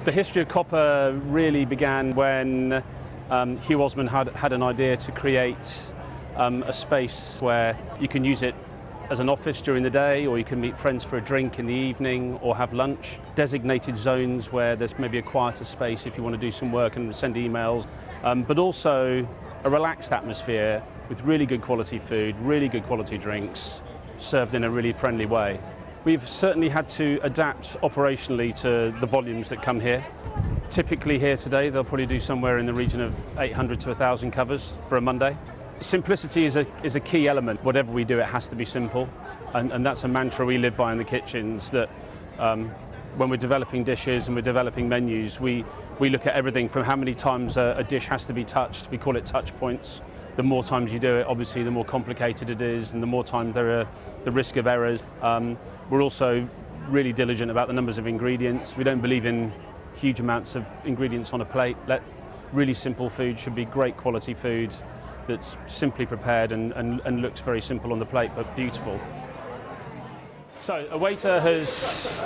The history of Coppa really began when Hugh Osman had an idea to create a space where you can use it as an office during the day, or you can meet friends for a drink in the evening or have lunch. Designated zones where there's maybe a quieter space if you want to do some work and send emails, but also a relaxed atmosphere with really good quality food, really good quality drinks, served in a really friendly way. We've certainly had to adapt operationally to the volumes that come here. Typically here today, they'll probably do somewhere in the region of 800 to 1,000 covers for a Monday. Simplicity is a key element. Whatever we do, it has to be simple. And that's a mantra we live by in the kitchens, that when we're developing dishes and we're developing menus, we look at everything from how many times a dish has to be touched. We call it touch points. The more times you do it, obviously, the more complicated it is, and the more time there are the risk of errors. We're also really diligent about the numbers of ingredients. We don't believe in huge amounts of ingredients on a plate. Really simple food should be great quality food that's simply prepared and looks very simple on the plate, but beautiful. So a waiter has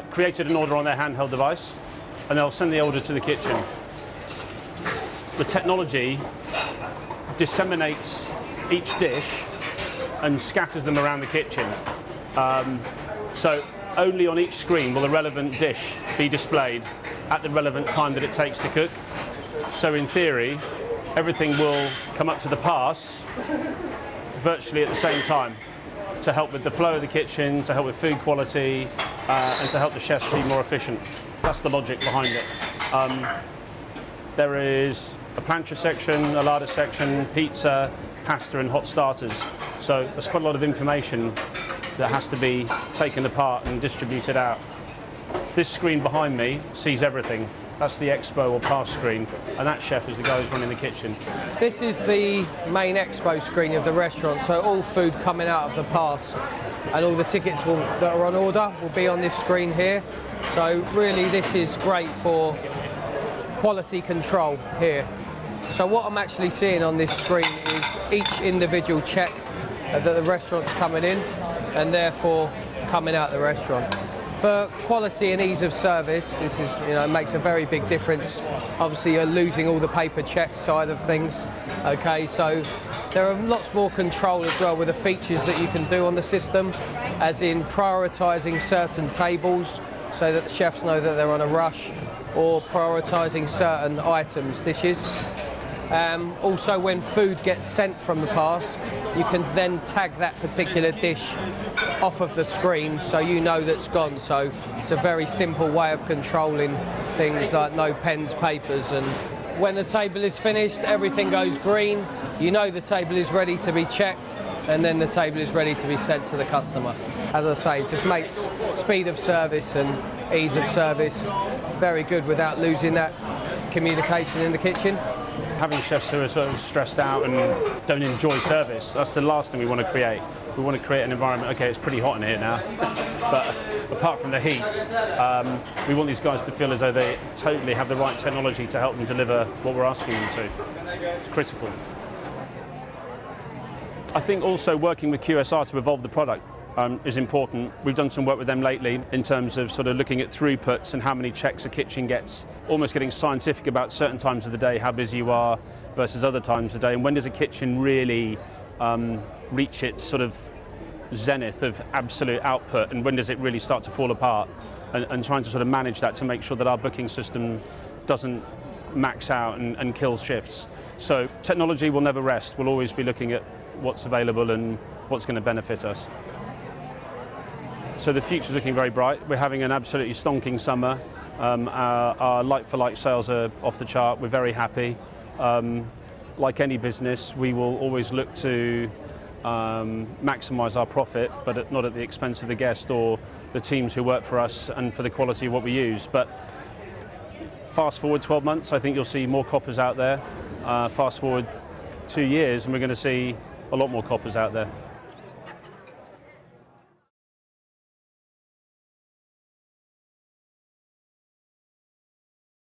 created an order on their handheld device, and they'll send the order to the kitchen. The technology disseminates each dish and scatters them around the kitchen. So only on each screen will the relevant dish be displayed at the relevant time that it takes to cook. So in theory, everything will come up to the pass virtually at the same time to help with the flow of the kitchen, to help with food quality, and to help the chefs be more efficient. That's the logic behind it. There is a plancha section, a larder section, pizza, pasta and hot starters. So there's quite a lot of information that has to be taken apart and distributed out. This screen behind me sees everything. That's the expo or pass screen, and that chef is the guy who's running the kitchen. This is the main expo screen of the restaurant, so all food coming out of the pass and all the tickets that are on order will be on this screen here. So really this is great for quality control here. So what I'm actually seeing on this screen is each individual check that the restaurant's coming in and therefore coming out the restaurant. For quality and ease of service, this is, makes a very big difference. Obviously, you're losing all the paper check side of things. Okay, so there are lots more control as well with the features that you can do on the system, as in prioritising certain tables so that the chefs know that they're on a rush, or prioritising certain items, dishes. Also, when food gets sent from the pass, you can then tag that particular dish off of the screen so you know that's gone. So it's a very simple way of controlling things like no pens, papers, and when the table is finished, everything goes green. You know the table is ready to be checked, and then the table is ready to be sent to the customer. As I say, it just makes speed of service and ease of service very good without losing that communication in the kitchen. Having chefs who are sort of stressed out and don't enjoy service, that's the last thing we want to create. We want to create an environment, okay, it's pretty hot in here now, but apart from the heat, we want these guys to feel as though they totally have the right technology to help them deliver what we're asking them to. It's critical. I think also working with QSR to evolve the product is important. We've done some work with them lately in terms of sort of looking at throughputs and how many checks a kitchen gets, almost getting scientific about certain times of the day, how busy you are versus other times of the day, and when does a kitchen really reach its sort of zenith of absolute output, and when does it really start to fall apart, and trying to sort of manage that to make sure that our booking system doesn't max out and kills shifts. So technology will never rest. We'll always be looking at what's available and what's going to benefit us. So the future's looking very bright. We're having an absolutely stonking summer. Our like-for-like sales are off the chart. We're very happy. Like any business, we will always look to maximise our profit, but not at the expense of the guest or the teams who work for us and for the quality of what we use. But fast forward 12 months, I think you'll see more Coppas out there. Fast forward 2 years, and we're going to see a lot more Coppas out there.